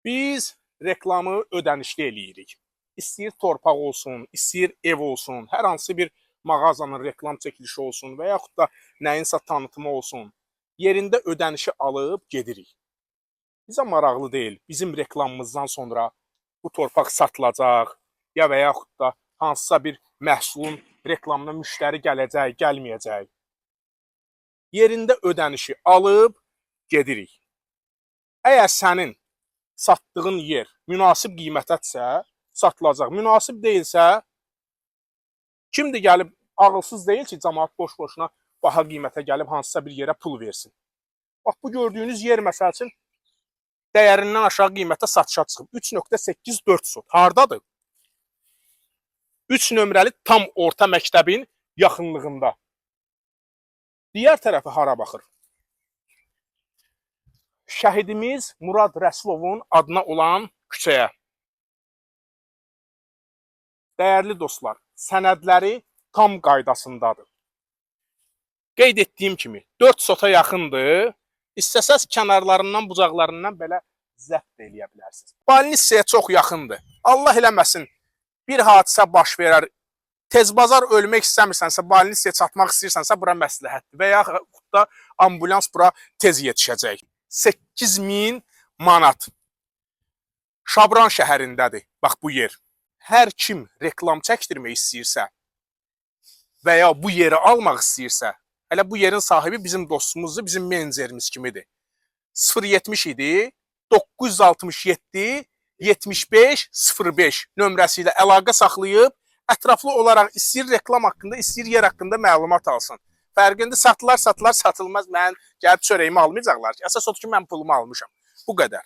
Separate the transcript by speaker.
Speaker 1: Biz reklamı ödənişli eləyirik. İstəyir torpaq olsun, istəyir ev olsun, hər hansı bir mağazanın reklam çəkilişi olsun və yaxud da nəyinsə tanıtımı olsun. Yerində ödənişi alıb gedirik. Bizə maraqlı deyil, bizim reklamımızdan sonra bu torpaq satılacaq ya və yaxud da hansısa bir məhsulun reklamına müştəri gələcək, gəlməyəcək. Yerində ödənişi alıb gedirik. Əgər sənin satdığın yer münasib qiymətədirsə, satılacaq. Münasib deyilsə, kimdir gəlib ağılsız deyil ki, cəmaət boş-boşuna baha qiymətə gəlib hansısa bir yerə pul versin. Bax, bu gördüyünüz yer məsəl üçün dəyərindən aşağı qiymətə satışa çıxıb. 3.84 sot. Hardadır? 3 nömrəli tam orta məktəbin yaxınlığında. Digər tərəfi hara baxır? Şəhidimiz Murad Rəsulovun adına olan küçəyə. Dəyərli dostlar, sənədləri tam qaydasındadır. Qeyd etdiyim kimi 4 sota yaxındır. İstəsəz kənarlarından, bucaqlarından belə zəbt eləyə bilərsiniz. Balnissiyaya çox yaxındır. Allah eləməsin, bir hadisə baş verər. Tezbazar ölmək istəmirsənsə, balnissiyaya çatmaq istəyirsənsə, bura məsləhətdir. Və yaxud da ambulans bura tez yetişəcək. 8.000 manat. Şabran şəhərindədir, bax bu yer. Hər kim reklam çəkdirmək istəyirsə və ya bu yeri almaq istəyirsə, hələ bu yerin sahibi bizim dostumuzdur, bizim menecerimiz kimidir. 070 idi, 967 75 05 nömrəsi ilə əlaqə saxlayıb, ətraflı olaraq istəyir reklam haqqında, istəyir yer haqqında məlumat alsın. Fərqində satılmaz, mən gəlib çörəyimi almayacaqlar ki, əsas odur ki, mən pulumu almışam. Bu qədər.